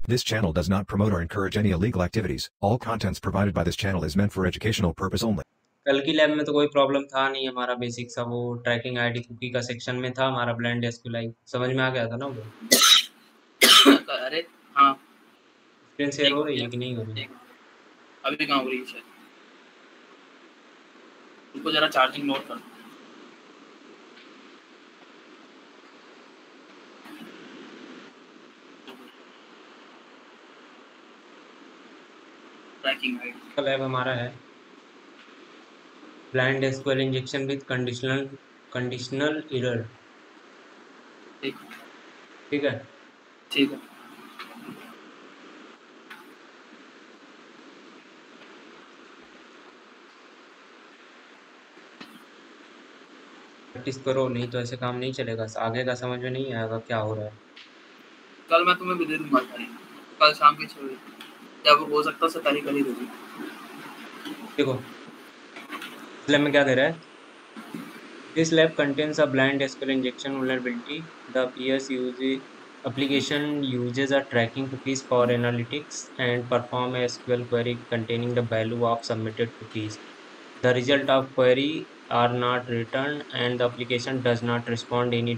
This channel does not promote or encourage any illegal activities. All contents provided by this channel is meant for educational purpose only. कल की lab में तो कोई problem था नहीं, हमारा बेसिक सा वो ट्रैकिंग आईडी कुकी का सेक्शन में था, हमारा ब्लेंड एसक्यूएल समझ में आ गया था ना वो। अरे हाँ, स्क्रीन शेयर हो रही है कि नहीं हो रही? अभी कहाँ हो रही है? उनको जरा चार्जिंग नोट कर। ट्रैकिंग आईडी लैब हमारा है blind SQL injection with conditional error. ठीक है, ठीक है। प्रैक्टिस करो, नहीं तो ऐसे काम नहीं चलेगा, आगे का समझ में नहीं आएगा क्या हो रहा है। कल मैं तुम्हें भी दे दूंगा तारीख, कल शाम के 6 बजे, जब हो सकता है तारीख कल ही दे दूँ। देखो लैब में क्या दे रहा है, this lab contains a blind SQL injection vulnerability, the PS application uses a tracking cookies for analytics and perform a SQL query containing the value of submitted cookies. The result of query are not returned and the application does not respond any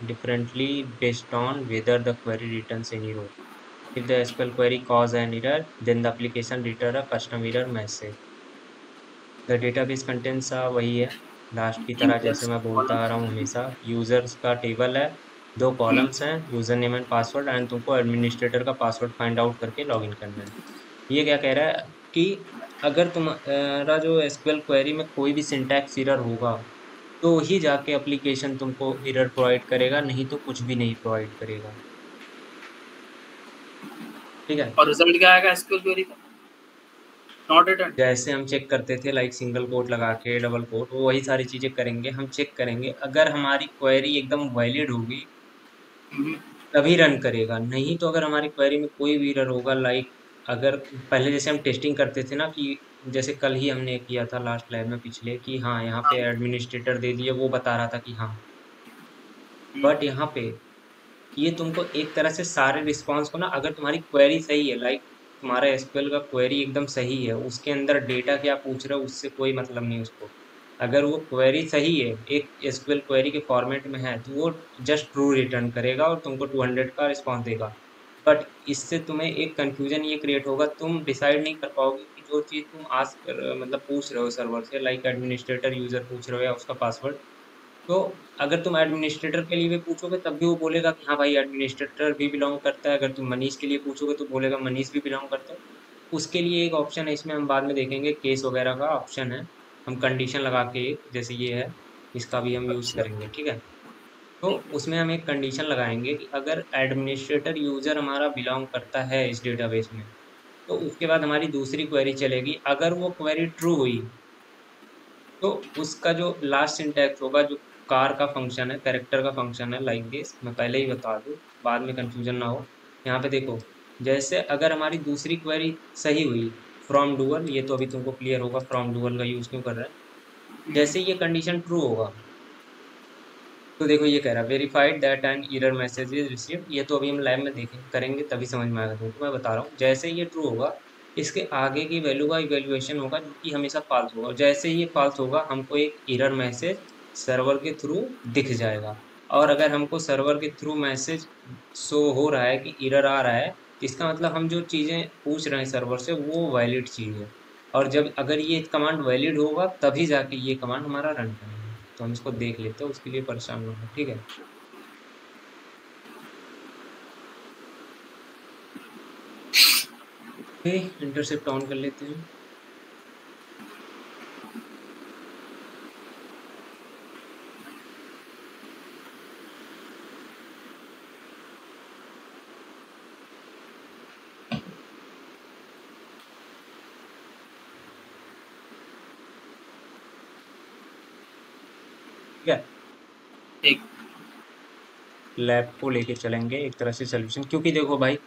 differently based on whether the query returns any row. If the SQL query cause an error, then the application return a custom error message. The database contains वही है last की तरह, जैसे मैं बोलता आ रहा हूँ हमेशा। यूजर्स का टेबल है, 2 कॉलम्स हैं, user name and password, and तुमको एडमिनिस्ट्रेटर का पासवर्ड फाइंड आउट करके लॉगिन करना है। ये क्या कह रहा है कि अगर तुम्हारा जो एसक्यूएल क्वेरी में कोई भी सिंटैक्स एरर होगा तो ही जाके एप्लीकेशन तुमको एरर प्रोवाइड करेगा, नहीं तो कुछ भी नहीं प्रोवाइड करेगा। ठीक है, और रिजल्ट क्या आएगा एसक्यूएल क्वेरी का? Not return. जैसे हम चेक करते थे लाइक सिंगल कोट लगा के, डबल कोट, वो वही सारी चीजें करेंगे। हम चेक करेंगे अगर हमारी क्वेरी एकदम वैलिड होगी तभी रन करेगा, नहीं तो अगर हमारी क्वेरी में कोई भी एरर होगा, लाइक अगर पहले जैसे हम टेस्टिंग करते थे ना कि जैसे कल ही हमने किया था लास्ट लैब में पिछले, कि हाँ यहाँ पे एडमिनिस्ट्रेटर दे दिए, वो बता रहा था कि हाँ, बट यहाँ पे ये तुमको एक तरह से सारे रिस्पॉन्स को ना, अगर तुम्हारी क्वेरी सही है, लाइक तुम्हारा एसक्यूएल का क्वेरी एकदम सही है, उसके अंदर डेटा क्या पूछ रहे हो उससे कोई मतलब नहीं उसको, अगर वो क्वेरी सही है एक एसक्यूएल क्वेरी के फॉर्मेट में है तो वो जस्ट ट्रू रिटर्न करेगा और तुमको 200 का रिस्पॉन्स देगा। बट इससे तुम्हें एक कंफ्यूजन ये क्रिएट होगा, तुम डिसाइड नहीं कर पाओगे कि जो चीज़ तुम आस्क कर मतलब पूछ रहे हो सर्वर से, लाइक एडमिनिस्ट्रेटर यूजर पूछ रहे हो या उसका पासवर्ड, तो अगर तुम एडमिनिस्ट्रेटर के लिए भी पूछोगे तब भी वो बोलेगा कि हाँ भाई एडमिनिस्ट्रेटर भी बिलोंग करता है, अगर तुम मनीष के लिए पूछोगे तो बोलेगा मनीष भी बिलोंग करता है। उसके लिए एक ऑप्शन है, इसमें हम बाद में देखेंगे, केस वगैरह का ऑप्शन है, हम कंडीशन लगा के, जैसे ये है, इसका भी हम यूज़ करेंगे। ठीक है, तो उसमें हम एक कंडीशन लगाएंगे कि अगर एडमिनिस्ट्रेटर यूज़र हमारा बिलोंग करता है इस डेटाबेस में, तो उसके बाद हमारी दूसरी क्वेरी चलेगी। अगर वो क्वेरी ट्रू हुई तो उसका जो लास्ट सिंटैक्स होगा, जो कार का फंक्शन है, कैरेक्टर का फंक्शन है, लाइक दिस, मैं पहले ही बता दूँ बाद में कंफ्यूजन ना हो। यहाँ पे देखो, जैसे अगर हमारी दूसरी क्वेरी सही हुई फ्रॉम डुअल, ये तो अभी तुमको क्लियर होगा फ्रॉम डुअल का यूज़ क्यों कर रहा है, जैसे ये कंडीशन ट्रू होगा तो देखो ये कह रहा है verified that an error message is received. ये तो अभी हम लाइव में देखें करेंगे तभी समझ में आएगा तुमको, मैं बता रहा हूँ। जैसे ये ट्रू होगा इसके आगे की वैल्यू का इवेल्युएशन होगा जो कि हमेशा फॉल्स होगा, जैसे ये फॉल्स होगा हमको एक एरर मैसेज सर्वर के थ्रू दिख जाएगा। और अगर हमको सर्वर के थ्रू मैसेज शो हो रहा है कि एरर आ रहा है, इसका मतलब हम जो चीज़ें पूछ रहे हैं सर्वर से वो वैलिड चीज़ है, और जब अगर ये कमांड वैलिड होगा तभी जाके ये कमांड हमारा रन करेगा। तो हम इसको देख लेते हैं, उसके लिए परेशान ना हो। ठीक है, इंटरसेप्ट ऑन कर लेते हैं। ठीक है, ठीक, लैब को लेके चलेंगे एक तरह से सोल्यूशन, क्योंकि देखो भाई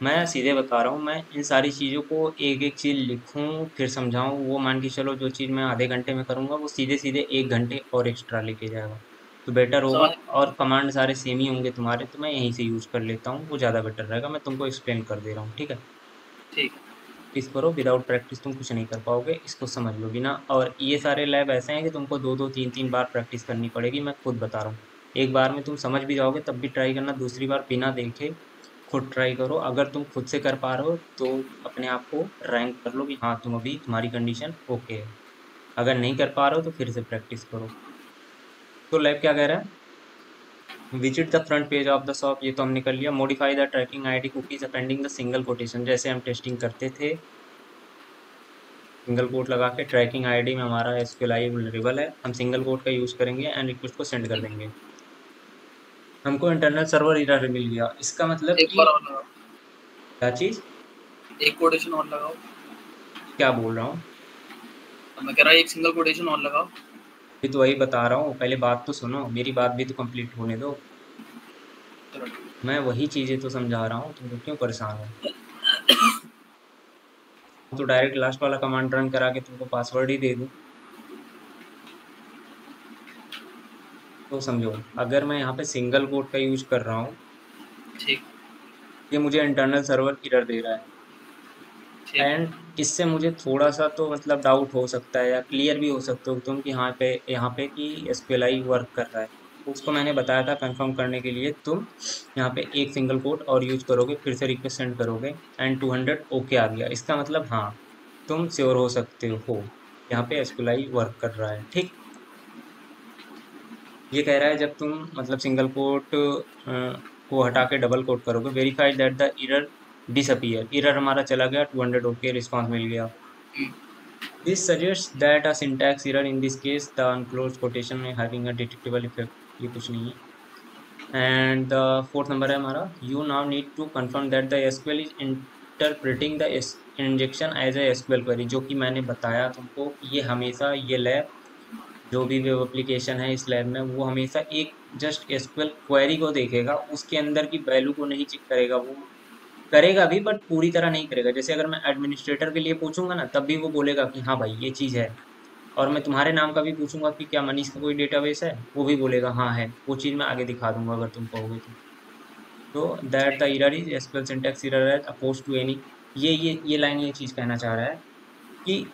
मैं सीधे बता रहा हूँ, मैं इन सारी चीज़ों को एक एक चीज़ लिखूँ फिर समझाऊँ, वो मान के चलो जो चीज़ मैं आधे घंटे में करूँगा वो सीधे सीधे 1 घंटे और एक्स्ट्रा लेके जाएगा। तो बेटर होगा। समझ। और कमांड सारे सेम ही होंगे तुम्हारे, तो मैं यहीं से यूज़ कर लेता हूँ, वो ज़्यादा बेटर रहेगा। मैं तुमको एक्सप्लेन कर दे रहा हूँ, ठीक है। ठीक प्रैक्टिस करो, विदाउट प्रैक्टिस तुम कुछ नहीं कर पाओगे, इसको समझ लो बिना। और ये सारे लैब ऐसे हैं कि तुमको 2-2 3-3 बार प्रैक्टिस करनी पड़ेगी, मैं खुद बता रहा हूँ। एक बार में तुम समझ भी जाओगे तब भी ट्राई करना, दूसरी बार बिना देखे खुद ट्राई करो। अगर तुम खुद से कर पा रहे हो तो अपने आप को रैंक कर लो कि हाँ तुम अभी तुम्हारी कंडीशन ओके है। अगर नहीं कर पा रहे हो तो फिर से प्रैक्टिस करो। तो लैब क्या कह रहा है, visit the front page of the shop, ये तो हमने कर लिया। Modify the tracking ID cookies appending the single quotation, जैसे हम टेस्टिंग करते थे, सिंगल कोट लगा के ट्रैकिंग आईडी में हमारा एसक्यूएल वल्नरेबल है, हम सिंगल कोट का यूज करेंगे एंड रिक्वेस्ट को सेंड कर ठीक। देंगे। हमको इंटरनल सर्वर एरर मिल गया, इसका मतलब एक कि बार और लगाओ, क्या चीज, एक कोटेशन और लगाओ। क्या बोल रहा हूँ, अब मैं कह रहा हूँ एक सिंगल कोटेशन और लगाओ। अभी तो वही बता रहा हूँ, पहले बात तो सुनो, मेरी बात भी तो कंप्लीट होने दो। चलो ठीक मैं वही चीजें तो समझा रहा हूँ, तुम क्यों परेशान हो। तो डायरेक्ट लास्ट वाला कमांड रन करा के तुमको पासवर्ड ही दे दूँ, तो समझो। अगर मैं यहाँ पे सिंगल कोट का यूज कर रहा हूँ, ठीक ये मुझे इंटरनल सर्वर एरर दे रहा है। ठीक। एंड इससे मुझे थोड़ा सा तो मतलब डाउट हो सकता है, या क्लियर भी हो सकते हो तुम कि यहाँ पे कि एसक्यूएल वर्क कर रहा है। उसको मैंने बताया था, कंफर्म करने के लिए तुम यहाँ पे एक सिंगल कोट और यूज करोगे, फिर से रिक्वेस्ट सेंड करोगे एंड 200 ओके आ गया, इसका मतलब हाँ तुम श्योर हो सकते हो यहाँ पे एसक्यूएल वर्क कर रहा है, ठीक। ये कह रहा है जब तुम मतलब सिंगल कोट को हटा के डबल कोट करोगे, verified that the error disappear, error हमारा चला गया, 200 ओके रिस्पांस मिल गया। This suggests that a syntax error in this case, the unclosed quotation में having a detectable effect, ये कुछ नहीं है। And the fourth number है हमारा, you now need to confirm that the SQL is interpreting the injection as a SQL query, जो कि मैंने बताया तुमको कि ये हमेशा ये लैब जो भी वेब एप्लीकेशन है इस लैब में, वो हमेशा एक जस्ट एसक्यूएल क्वेरी को देखेगा, उसके अंदर की वैल्यू को नहीं चेक करेगा। वो करेगा भी बट पूरी तरह नहीं करेगा। जैसे अगर मैं एडमिनिस्ट्रेटर के लिए पूछूंगा ना, तब भी वो बोलेगा कि हाँ भाई ये चीज़ है। और मैं तुम्हारे नाम का भी पूछूंगा कि क्या मनीष का कोई डेटाबेस है, वो भी बोलेगा हाँ है। वो चीज़ मैं आगे दिखा दूंगा अगर तुम कहोगे तो that the error is SQL syntax error as oppose to any, ये लाइन ये चीज़ कहना चाह रहा है कि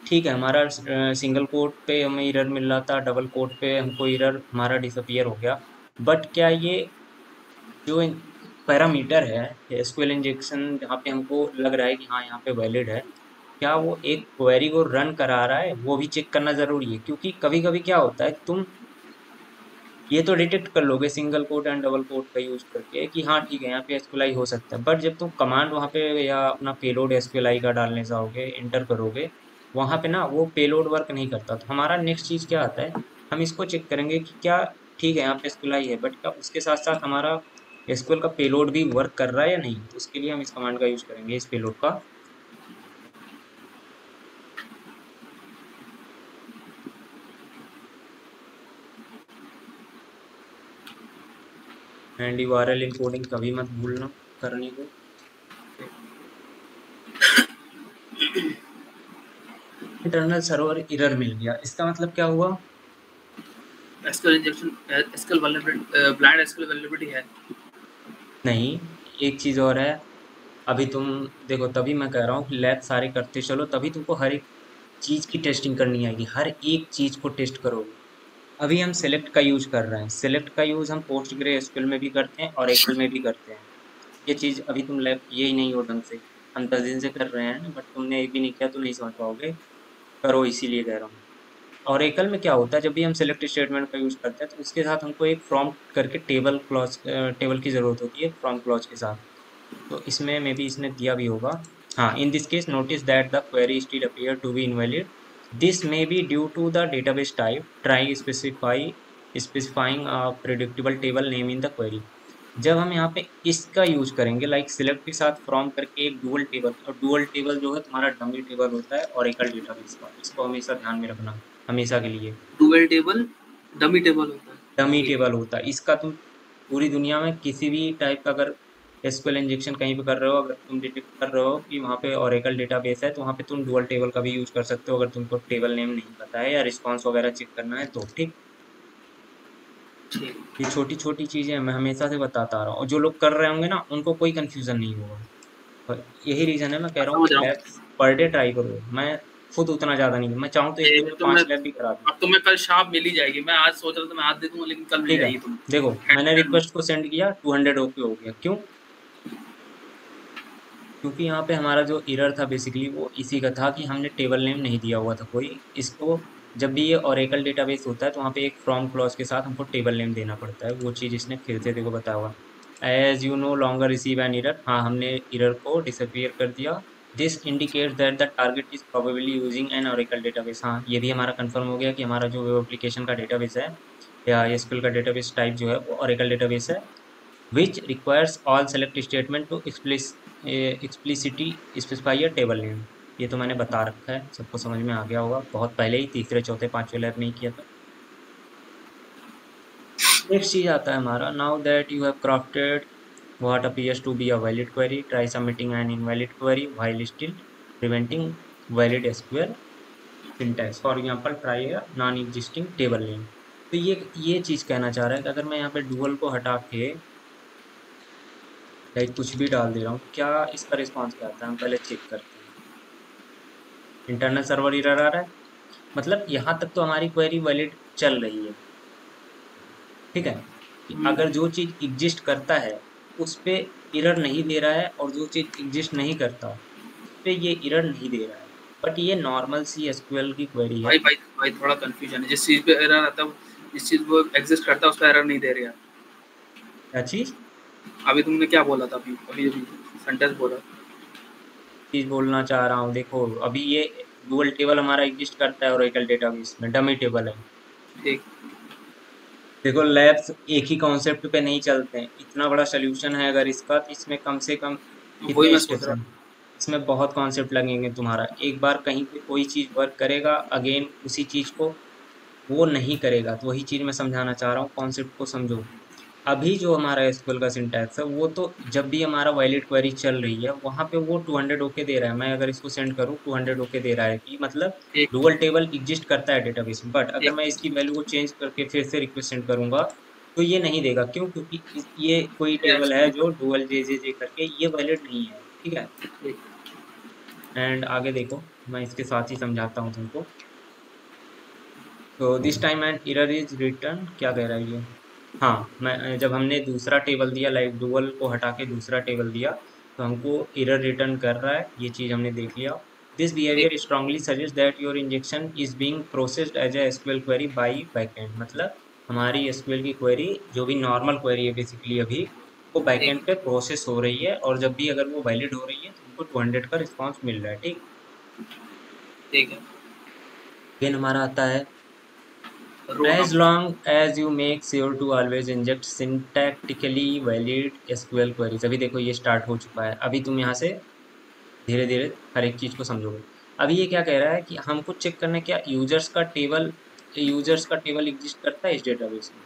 ठीक है, हमारा सिंगल कोट पे हमें एरर मिल रहा था, डबल कोट पे हमको एरर हमारा डिसअपियर हो गया। बट क्या ये जो पैरामीटर है एसक्यूएल इंजेक्शन, जहाँ पे हमको लग रहा है कि हाँ यहाँ पे वैलिड है, क्या वो एक क्वेरी को रन करा रहा है, वो भी चेक करना जरूरी है। क्योंकि कभी कभी क्या होता है, तुम ये तो डिटेक्ट कर लोगे single quote and double quote का यूज करके कि हाँ ठीक है यहाँ पे एसक्यूएल हो सकता है, बट जब तुम कमांड वहाँ पे या अपना पेलोड एसक्यूएल का डालने जाओगे, इंटर करोगे, वहाँ पे ना वो पेलोड वर्क नहीं करता। तो हमारा नेक्स्ट चीज क्या आता है, हम इसको चेक करेंगे कि क्या ठीक है यहाँ पे एसक्यूएल है, बट क्या उसके साथ साथ हमारा एसक्यूएल का पेलोड भी वर्क कर रहा है या नहीं। तो उसके लिए हम इस कमांड का यूज करेंगे, इस पेलोड का। एंड यूआरएल इनकोडिंग कभी मत भूलना करने को। इंटरनल सर्वर एरर मिल गया, इसका मतलब क्या हुआ, SQL injection, SQL vulnerability, blind SQL vulnerability है। नहीं, एक चीज और है। अभी तुम देखो, तभी मैं कह रहा हूँ कि लैब सारे करते चलो, तभी तुमको हर एक चीज की टेस्टिंग करनी आएगी, हर एक चीज को टेस्ट करोगे। अभी हम सेलेक्ट का यूज कर रहे हैं, सेलेक्ट का यूज हम पोस्ट ग्रे एसक्यूएल में भी करते हैं और एक्सेल में भी करते हैं। ये चीज अभी तुम लैब किए ही नहीं हो ढंग से, हम 10 दिन से कर रहे हैं, बट तुमने एक भी नहीं किया तो नहीं समझ पाओगे। करो, इसीलिए कह रहा हूँ। और एकल में क्या होता है, जब भी हम सेलेक्ट स्टेटमेंट का यूज करते हैं तो उसके साथ हमको एक फ्रॉम करके टेबल की जरूरत होती है, फ्रॉम क्लॉज के साथ। तो इसमें मे बी इसने दिया भी होगा। हाँ, in this case notice that the query still appear to be invalid, this may be due to the database type, try specifying a predictable table name in the query. जब हम यहाँ पे इसका यूज करेंगे, लाइक सिलेक्ट के साथ from करके एक डुअल टेबल, और डुअल टेबल जो है तुम्हारा डमी टेबल होता है ओरेकल डेटाबेस का, इसको हमेशा ध्यान में रखना, हमेशा के लिए। डुअल टेबल डमी टेबल होता है। डमी ठीक है। टेबल होता है इसका, तुम पूरी दुनिया में किसी भी टाइप का अगर एसक्यूएल इंजेक्शन कहीं पे कर रहे हो, अगर तुम डिटेक्ट कर रहे हो कि वहाँ पे ओरेकल डेटाबेस है, तो वहाँ पे तुम डुअल टेबल का भी यूज कर सकते हो, अगर तुमको टेबल नेम नहीं पता है या रिस्पॉन्स वगैरह चेक करना है तो, ठीक। ठीक। ये छोटी छोटी चीजें मैं हमेशा से बताता आ रहा हूँ, और जो लोग कर रहे होंगे ना उनको कोई कंफ्यूजन नहीं होगा। और यही रीजन है मैं कह मैं रहा हूँ समझ कि रहा हूँ। लैब्स पर डे ट्राई करो। मैं खुद उतना ज्यादा नहीं, मैं चाहूँ तो एक दिन में तो मैं 5 लैब भी करा दूँ। अब तो मैं कल शाम मिल ही जाएगी। मैं आज सोच रहा था मैं आज दे दूंगा, लेकिन कल मिल ठीक है, जाएगी तुम। देखो मैंने रिक्वेस्ट को सेंड किया, 200 ओके हो गया। क्यों? क्योंकि यहाँ पे हमारा जो एरर था बेसिकली वो इसी का था कि हमने टेबल नेम नहीं दिया हुआ था कोई इसको। जब भी ये ओरेकल डेटाबेस होता है तो वहाँ पे एक फ्रॉम क्लॉज के साथ हमको टेबल नेम देना पड़ता है। वो चीज़ इसने फिर से देखो बताया हुआ, as you no longer receive an error. हाँ, हमने एरर को डिसअपियर कर दिया। This indicates that the target is probably using an Oracle database. हाँ, ये भी हमारा कंफर्म हो गया कि हमारा जो वेब एप्लीकेशन का डेटाबेस है या एसक्यूएल का डेटाबेस टाइप जो है वो ओरेकल डेटाबेस है, which requires all select statement to explicitly specify a table name। ये तो मैंने बता रखा है, सबको समझ में आ गया होगा बहुत पहले ही, तीसरे चौथे पांचवें लैब में ही किया था। नेक्स्ट चीज आता है हमारा, now that you have crafted what appears to be a valid query, try submitting an invalid query while still preventing valid SQL syntax। for example, try a non-existing table name। तो ये चीज कहना चाह रहा है कि अगर मैं यहाँ पे डुअल को हटा के लाइक कुछ भी डाल दे रहा हूँ, क्या इसका रिस्पॉन्स क्या आता है, हम पहले चेक करते हैं। इंटरनल सर्वर एरर आ रहा है, मतलब यहाँ तक तो हमारी क्वेरी वैलिड चल रही है। ठीक है, कि अगर जो चीज एग्जिस्ट करता है उस पे एरर नहीं दे रहा है, और जो चीज एग्जिस्ट नहीं करता उस पे ये एरर नहीं दे रहा है। बट ये नॉर्मल सी एसक्यूएल की क्वेरी है। भाई भाई भाई थोड़ा कंफ्यूजन है। जिस चीज पे एरर आता है, जिस चीज वो एग्जिस्ट करता है उस पे एरर नहीं दे रहे यार। क्या चीज? अभी तुमने क्या बोला था? अभी अभी अभी सेंटेंस बोला। चीज बोलना चाह रहा हूँ, देखो अभी ये डुअल टेबल हमारा एग्जिस्ट करता है ओरेकल डेटाबेस में, डमी टेबल है। ठीक। देखो लैब्स एक ही कॉन्सेप्ट पे नहीं चलते हैं, इतना बड़ा सोल्यूशन है अगर इसका, तो इसमें कम से कम वही कितने मैं सोच रहा स्टेशन, इसमें बहुत कॉन्सेप्ट लगेंगे तुम्हारा। एक बार कहीं पे कोई चीज वर्क करेगा, अगेन उसी चीज को वो नहीं करेगा। तो वही चीज मैं समझाना चाह रहा हूँ, कॉन्सेप्ट को समझो। अभी जो हमारा एसक्यूएल का सिंटैक्स है वो तो जब भी हमारा वैलिड क्वेरी चल रही है वहां पे वो 200 ओके दे रहा है। मैं अगर इसको सेंड करूँ 200 ओके दे रहा है, कि मतलब ठीक डुअल टेबल एग्जिस्ट करता है डेटाबेस में। बट अगर ठीक मैं इसकी वैल्यू को चेंज करके फिर से रिक्वेस्ट सेंड करूंगा तो ये नहीं देगा। क्यों? क्योंकि ये कोई टेबल है जो डुअल जे जे जे करके, ये वैलिड नहीं है। ठीक है, ठीक। एंड आगे देखो, मैं इसके साथ ही समझाता हूँ तुमको। तो this time an error is return, क्या कह रहा है ये? हाँ, मैं जब हमने दूसरा टेबल दिया, लाइक डुअल को हटा के दूसरा टेबल दिया, तो हमको एरर रिटर्न कर रहा है। ये चीज हमने देख लिया। दिस ठीक। Behaviour strongly suggest that your injection is being processed as a SQL query by backend. मतलब हमारी एसक्यूएल की क्वेरी जो भी नॉर्मल क्वेरी है बेसिकली अभी, वो ठीक। बैकएंड पे प्रोसेस हो रही है, और जब भी अगर वो वैलिड हो रही है तो हमको 200 का रिस्पॉन्स मिल रहा है। ठीक, ठीक है। फिर हमारा आता है, रो as number. long as you make sure to always inject syntactically valid SQL queries। अभी देखो ये स्टार्ट हो चुका है, अभी तुम यहाँ से धीरे धीरे हर एक चीज को समझोगे। अभी ये क्या कह रहा है कि हमको चेक करना है क्या यूजर्स का टेबल एग्जिस्ट करता है इस डेटाबेस में,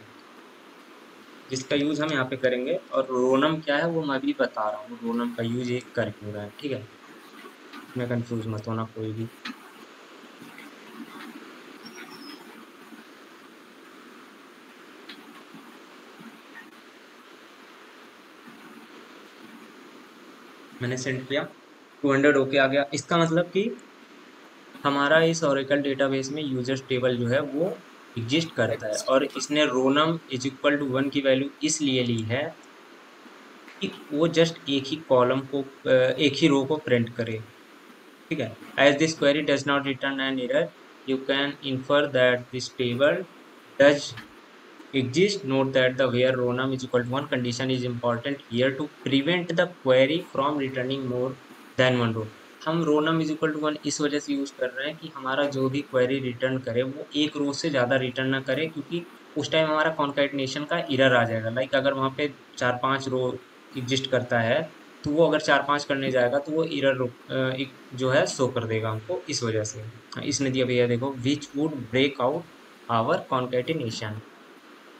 जिसका यूज हम यहाँ पे करेंगे। और रोनम क्या है वो मैं भी बता रहा हूँ, रोनम का यूज एक कर क्यों रहा है। ठीक है, इसमें कंफ्यूज मत होना कोई भी। मैंने सेंड किया, 200 ओके आ गया। इसका मतलब कि हमारा इस ओरेकल डेटाबेस में यूजर्स टेबल जो है वो एग्जिस्ट करता है, और इसने रोनम इज इक्वल टू 1 की वैल्यू इसलिए ली है कि वो जस्ट एक ही कॉलम को एक ही रो को प्रिंट करे। ठीक है, as this query does not return an error, you can infer that this table does exist। Note that the where row num is equal to 1 condition is important here to prevent the query from returning more than one row। हम रो नम is equal to 1 इस वजह से use कर रहे हैं कि हमारा जो भी क्वेरी रिटर्न करे वो एक रो से ज्यादा रिटर्न ना करे, क्योंकि उस टाइम हमारा कॉन्कैटिनेशन का एरर आ जाएगा। लाइक अगर वहाँ पे 4-5 रो एग्जिस्ट करता है तो वो अगर 4-5 करने जाएगा तो वो एरर एक जो है शो कर देगा हमको, इस वजह से। इसने दिया भैया देखो, which would break out our concatenation.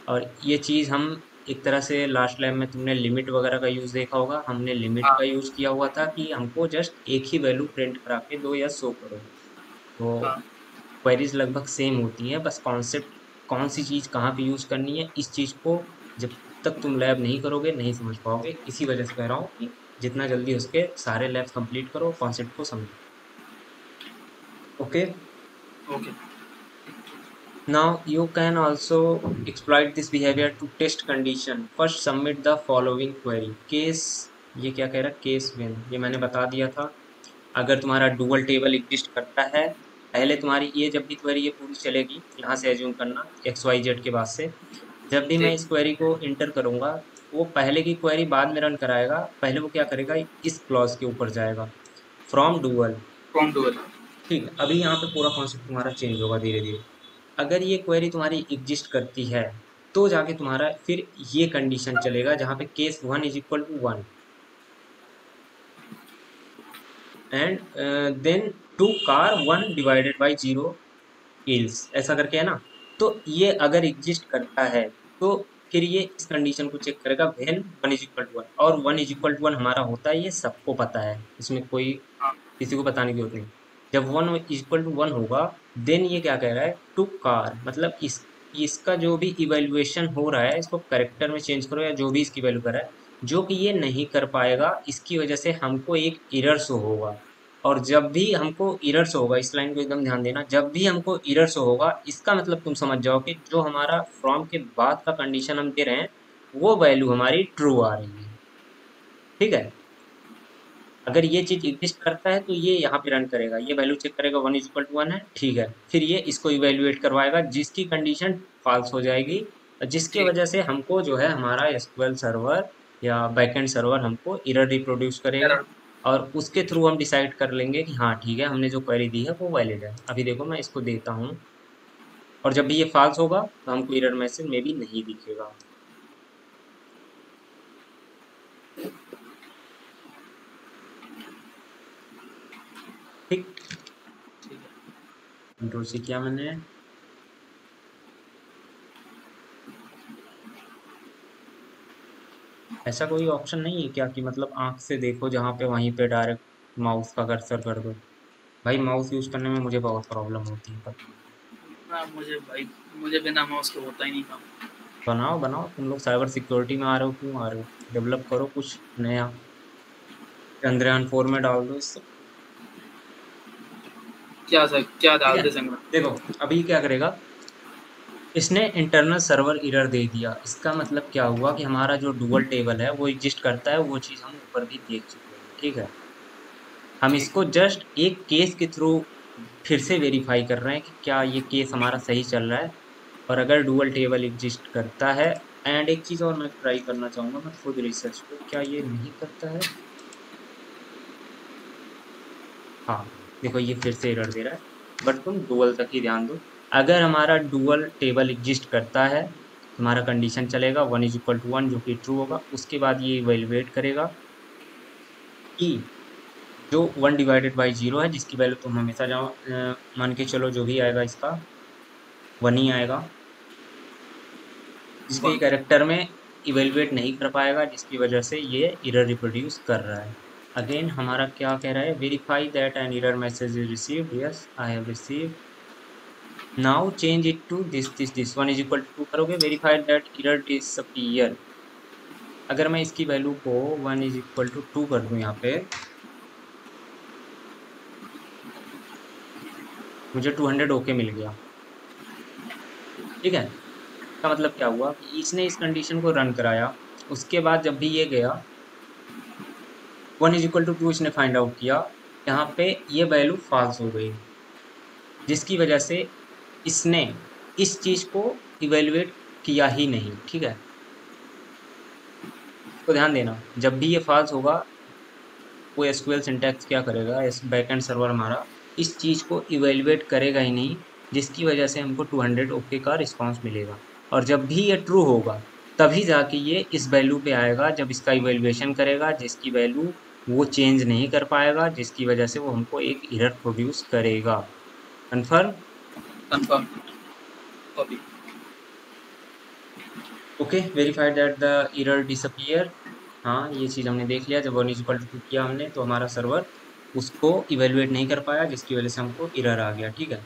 और ये चीज़ हम एक तरह से लास्ट लैब में तुमने लिमिट वगैरह का यूज़ देखा होगा, हमने लिमिट हाँ। का यूज़ किया हुआ था कि हमको जस्ट एक ही वैल्यू प्रिंट करा के दो या शो करो। तो हाँ। क्वेरीज लगभग सेम होती हैं, बस कौन सी चीज़ कहाँ पे यूज़ करनी है, इस चीज़ को जब तक तुम लैब नहीं करोगे नहीं समझ पाओगे। इसी वजह से कह रहा हूँ कि जितना जल्दी उसके सारे लैब्स कंप्लीट करो, कॉन्सेप्ट को समझो। Okay, okay now you can also exploit this behavior to test condition. First submit the following query. Case, ये क्या कह रहा है, केस when, ये मैंने बता दिया था। अगर तुम्हारा डुअल टेबल एग्जिस्ट करता है, पहले तुम्हारी ये जब भी क्वेरी ये पूरी चलेगी, यहाँ से एज्यूम करना XYZ के बाद से, जब भी मैं ठीक इस क्वेरी को इंटर करूँगा, वो पहले की क्वेरी बाद में रन कराएगा। पहले वो क्या करेगा, इस क्लॉज के ऊपर जाएगा, फ्रॉम डुअल। From dual. ठीक है, अभी यहाँ पे पूरा कॉन्सेप्ट तुम्हारा चेंज होगा धीरे धीरे। अगर ये क्वेरी तुम्हारी एग्जिस्ट करती है तो जाके तुम्हारा फिर ये कंडीशन चलेगा जहाँ पे case 1 is equal to 1 and then to char 1 divided by 0 else, ऐसा करके है ना। तो ये अगर एग्जिस्ट करता है तो फिर ये इस कंडीशन को चेक करेगा व्हेन 1 इज इक्वल टू 1, और 1 इज इक्वल टू 1 हमारा होता है, ये सबको पता है, इसमें कोई हाँ किसी को बताने की जरूरत नहीं। जब 1 इक्वल टू 1 होगा, देन ये क्या कह रहा है, टू कार, मतलब इसका जो भी इवेल्युएशन हो रहा है इसको करेक्टर में चेंज करो या जो भी इसकी वैल्यू कर रहा है, जो कि ये नहीं कर पाएगा, इसकी वजह से हमको एक एरर शो होगा। और जब भी हमको एरर शो होगा, इस लाइन को एकदम ध्यान देना, जब भी हमको एरर शो होगा इसका मतलब तुम समझ जाओ कि जो हमारा फ्रॉम के बाद का कंडीशन हम दे रहे हैं वो वैल्यू हमारी ट्रू आ रही है। ठीक है, अगर ये चीज एग्जिस्ट करता है तो ये यहाँ पे रन करेगा, ये वैल्यू चेक करेगा 1 इज इक्वल टू 1 है, ठीक है, फिर ये इसको इवेल्युएट करवाएगा जिसकी कंडीशन फॉल्स हो जाएगी, जिसके ठीक वजह से हमको जो है हमारा एसक्यूएल सर्वर या बैकएंड सर्वर हमको एरर रिप्रोड्यूस करेगा, एरर। और उसके थ्रू हम डिसाइड कर लेंगे कि हाँ ठीक है, हमने जो क्वेरी दी है वो वैलिड है। अभी देखो मैं इसको देता हूँ, और जब भी ये फॉल्स होगा तो हमको एरर मैसेज में भी नहीं दिखेगा। ठीक, ठीक है कंट्रोल सी किया मैंने। ऐसा कोई ऑप्शन नहीं है क्या कि मतलब आंख से देखो जहाँ पे वहीं पे डायरेक्ट माउस का कर्सर कर दो? भाई माउस यूज करने में मुझे बहुत प्रॉब्लम होती है, पता नहीं। ना मुझे भाई, मुझे बिना माउस के होता ही नहीं काम। बनाओ बनाओ, तुम लोग साइबर सिक्योरिटी में आ रहे हो, क्यों आ रहे हो, डेवलप करो कुछ नया, चंद्रयान 4 में डाल दो इससे। क्या सर, क्या ठीक डाल है, दे संगना? देखो अभी क्या करेगा, इसने इंटरनल सर्वर एरर दे दिया, इसका मतलब क्या हुआ कि हमारा जो डुअल टेबल है वो एग्जिस्ट करता है, वो चीज़ हम ऊपर भी देख चुके हैं। ठीक है, हम ठीक। इसको जस्ट एक केस के थ्रू फिर से वेरीफाई कर रहे हैं कि क्या ये केस हमारा सही चल रहा है, और अगर डुअल टेबल एग्जिस्ट करता है। एंड एक चीज़ और मैं ट्राई करना चाहूँगा, मैं खुद रिसर्च पे, क्या ये नहीं करता है? हाँ देखो ये फिर से एरर दे रहा है, बट तुम डुअल तक ही ध्यान दो। अगर हमारा डुअल टेबल एग्जिस्ट करता है, हमारा कंडीशन चलेगा 1 इज इक्वल टू 1 जो कि ट्रू होगा, उसके बाद ये इवेलुएट करेगा कि जो 1 डिवाइडेड बाई 0 है, जिसकी वैल्यू तुम हमेशा जाओ मान के चलो जो भी आएगा इसका 1 ही आएगा, जिसके कैरेक्टर में इवेलुएट नहीं कर पाएगा, जिसकी वजह से ये एरर रिप्रोड्यूस कर रहा है। अगेन हमारा क्या कह रहा है, verify that an error message is received, yes I have received, now change it to this 1 is equal to 2 करोगे, वेरीफाई दैट एरर डिसअपीयर। अगर मैं इसकी वैल्यू को 1 इज इक्वल टू 2 कर दूं, यहाँ पे मुझे 200 ओके मिल गया। ठीक है, का मतलब क्या हुआ कि इसने इस कंडीशन को रन कराया, उसके बाद जब भी ये गया 1 इज इक्वल टू 2 इसने फाइंड आउट किया, यहाँ पे ये वैल्यू फॉल्स हो गई, जिसकी वजह से इसने इस चीज को इवेलुएट किया ही नहीं। ठीक है, तो ध्यान देना, जब भी ये फॉल्स होगा वो एसक्यूएल सिंटैक्स क्या करेगा, इस बैकएंड सर्वर हमारा इस चीज को इवेलुएट करेगा ही नहीं, जिसकी वजह से हमको 200 ओके का रिस्पांस मिलेगा। और जब भी ये ट्रू होगा तभी जाके ये इस वैल्यू पे आएगा, जब इसका इवेल्युएशन करेगा, जिसकी वैल्यू वो चेंज नहीं कर पाएगा, जिसकी वजह से वो हमको एक एरर प्रोड्यूस करेगा। Confirm? Confirm. Copy. Okay, verified that the error disappear. हाँ ये चीज़ हमने देख लिया, जब 1 इज इक्वल टू 2 किया हमने तो हमारा सर्वर उसको इवेलुएट नहीं कर पाया, जिसकी वजह से हमको एरर आ गया। ठीक है,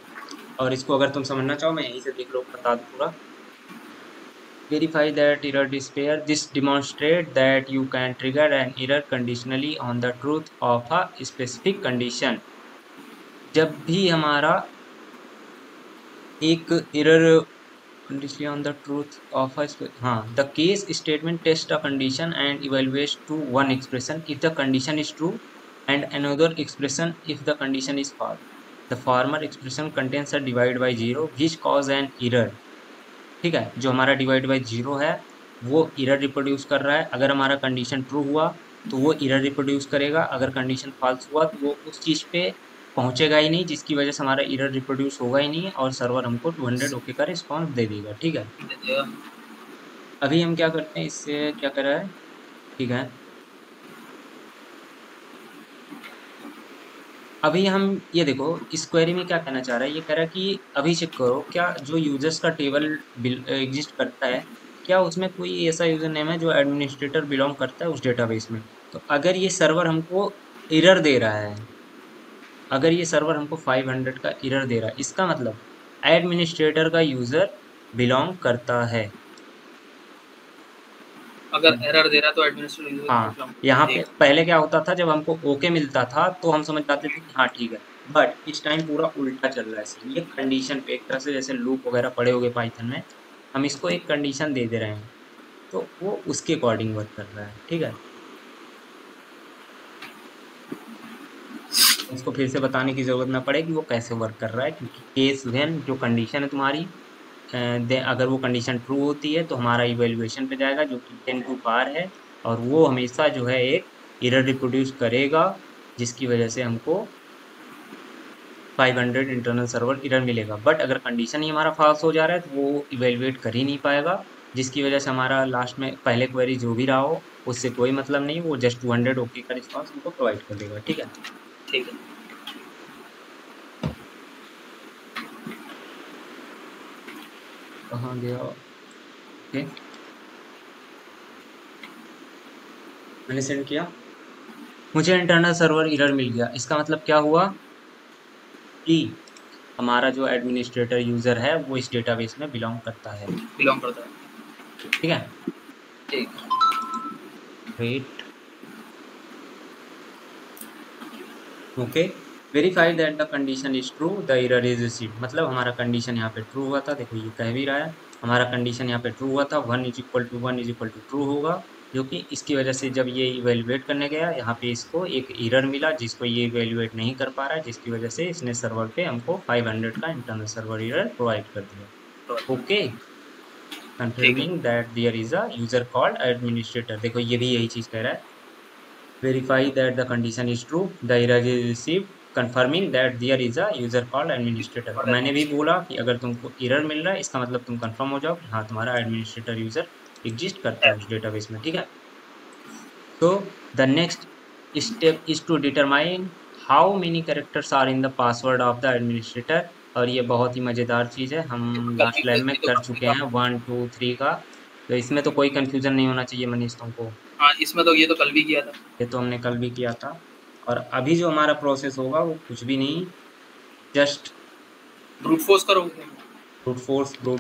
और इसको अगर तुम समझना चाहो मैं यहीं से देख लो, बता दूँ पूरा। Verify that error despair. This demonstrate that you can trigger an error conditionally on the truth of a specific condition. जब भी हमारा एक error conditionally on the truth of a the case statement test a condition and evaluates to one expression if the condition is true and another expression if the condition is false. The former expression contains a divide by zero which cause an error. ठीक है, जो हमारा divide by zero है वो error reproduce कर रहा है। अगर हमारा कंडीशन ट्रू हुआ तो वो इरर रिप्रोड्यूस करेगा, अगर कंडीशन फॉल्स हुआ तो वो उस चीज़ पे पहुंचेगा ही नहीं, जिसकी वजह से हमारा इरर रिप्रोड्यूस होगा ही नहीं और सर्वर हमको 200 ओके का रिस्पॉन्स दे देगा। ठीक है, अभी हम क्या करते हैं, इससे क्या कर रहा है, ठीक है, अभी हम ये देखो इस क्वेरी में क्या कहना चाह रहा है, ये कह रहा है कि अभी चेक करो क्या जो यूजर्स का टेबल एग्जिस्ट करता है क्या उसमें कोई ऐसा यूजर नेम है जो एडमिनिस्ट्रेटर बिलोंग करता है उस डेटाबेस में। तो अगर ये सर्वर हमको एरर दे रहा है, अगर ये सर्वर हमको 500 का एरर दे रहा है, इसका मतलब एडमिनिस्ट्रेटर का यूजर बिलोंग करता है। अगर एरर दे रहा है तो एडमिनिस्ट्रेटर, हाँ, यहाँ पे पहले क्या होता था, जब हमको ओके मिलता था तो हम समझ जाते थे कि हाँ ठीक है, बट इस टाइम पूरा उल्टा चल रहा है। इसलिए कंडीशन पे एक तरह से जैसे लूप वगैरह पड़े होंगे पाइथन में, हम इसको एक कंडीशन दे दे रहे हैं तो वो उसके अकॉर्डिंग वर्क कर रहा है। ठीक है, इसको फिर से बताने की जरूरत ना पड़े कि वो कैसे वर्क कर रहा है, क्योंकि केस व्हेन जो कंडीशन है तुम्हारी, अगर वो कंडीशन ट्रू होती है तो हमारा इवेल्युएशन पे जाएगा जो कि 10 टू पार है, और वो हमेशा जो है एक एरर रिप्रोड्यूस करेगा जिसकी वजह से हमको 500 इंटरनल सर्वर एरर मिलेगा। बट अगर कंडीशन ही हमारा फॉल्स हो जा रहा है तो वो इवेल्युएट कर ही नहीं पाएगा, जिसकी वजह से हमारा लास्ट में पहले क्वेरी जो भी रहा हो उससे कोई मतलब नहीं, वो जस्ट 200 ओके का रिस्पॉन्स हमको प्रोवाइड कर देगा। ठीक है, ठीक है, कहाँ गया, ओके मैंने सेंड किया, मुझे इंटरनल सर्वर एरर मिल गया। इसका मतलब क्या हुआ कि हमारा जो एडमिनिस्ट्रेटर यूजर है वो इस डेटाबेस में बिलोंग करता है। बिलोंग करता है। ठीक है, ठीक, wait, okay, verify that the condition is true the error is received. मतलब हमारा कंडीशन यहाँ पे ट्रू हुआ था, देखो ये कह भी रहा है हमारा कंडीशन यहाँ पे ट्रू हुआ था, 1 = 1 = ट्रू होगा, जो कि इसकी वजह से जब ये इवेल्युएट करने गया यहाँ पे इसको एक एरर मिला जिसको ये इवेल्युएट नहीं कर पा रहा है, जिसकी वजह से इसने सर्वर पे हमको 500 का इंटरनल सर्वर एरर प्रोवाइड कर दिया। Okay, confirming that there is a user called administrator. देखो ये भी यही चीज कह रहा है, verify that the condition is true the error is received confirming that there is a user called administrator. मैंने भी बोला कि अगर तुमको एरर मिल रहा है इसका मतलब तुम कंफर्म हो जाओ कि हाँ तुम्हारा एडमिनिस्ट्रेटर यूजर एग्जिस्ट करता है उस डेटाबेस में। ठीक है, तो the next step is to determine how many characters are in the password of the administrator. और ये बहुत ही मज़ेदार चीज़ है, हम लास्ट लाइन में कर चुके हैं 1 2 3 का, तो इसमें तो कोई कंफ्यूजन नहीं होना चाहिए मनीष तुमको। हाँ, इसमें तो ये तो कल भी किया था, ये तो हमने कल भी किया था, और अभी जो हमारा प्रोसेस होगा वो कुछ भी नहीं, जस्ट ब्रूट फोर्स करोगे, brute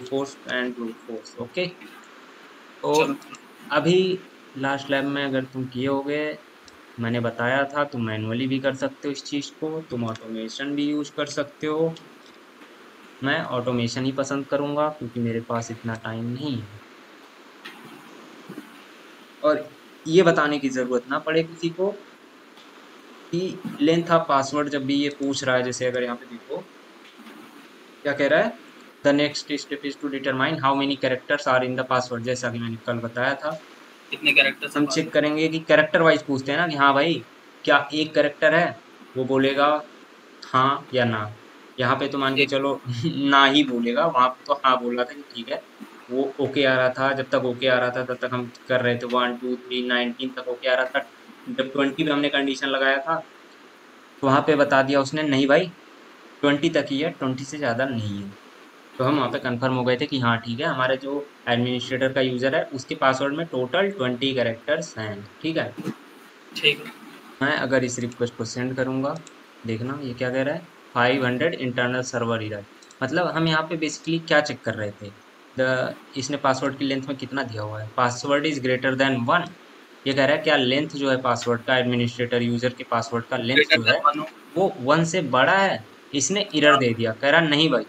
force and brute force. Okay, तो चलो अभी लास्ट लैब में अगर तुम किए होगे, मैंने बताया था तुम मैनुअली भी कर सकते हो इस चीज़ को, तुम ऑटोमेशन भी यूज कर सकते हो। मैं ऑटोमेशन ही पसंद करूँगा क्योंकि मेरे पास इतना टाइम नहीं है, और ये बताने की ज़रूरत ना पड़े किसी को कि लेंथ ऑफ पासवर्ड जब भी ये पूछ रहा है, जैसे अगर यहाँ पे देखो क्या कह रहा है, the next step is to determine how many characters are in the password. जैसा कि मैंने कल बताया था, कितने कैरेक्टर्स हम चेक करेंगे कि कैरेक्टर वाइज पूछते हैं ना कि हाँ भाई क्या एक कैरेक्टर है, वो बोलेगा हाँ या ना। यहाँ पे तो मान के चलो ना ही बोलेगा, वहां पे तो हाँ बोल रहा था कि ठीक है, वो ओके आ रहा था, जब तक ओके आ रहा था तब तक हम कर रहे थे 1 2 3 19 तक ओके आ रहा था। जब 20 पे हमने कंडीशन लगाया था तो वहां पे बता दिया उसने नहीं भाई 20 तक ही है, 20 से ज्यादा नहीं है। तो हम वहाँ पे कंफर्म हो गए थे कि हाँ ठीक है, हमारे जो एडमिनिस्ट्रेटर का यूजर है उसके पासवर्ड में टोटल 20 कैरेक्टर्स हैं। ठीक है, ठीक है, मैं अगर इस रिक्वेस्ट को सेंड करूंगा, देखना ये क्या कह रहा है, 500 इंटरनल सर्वर एरर। मतलब हम यहाँ पे बेसिकली क्या चेक कर रहे थे, इसने पासवर्ड की लेंथ में कितना दिया हुआ है, पासवर्ड इज ग्रेटर देन 1। ये कह रहा है क्या लेंथ जो है पासवर्ड का, एडमिनिस्ट्रेटर यूजर के पासवर्ड का लेंथ ग्रेटर जो है देन 1 हो। वो 1 से बड़ा है। इसने एरर हाँ, दे दिया, कह रहा नहीं भाई।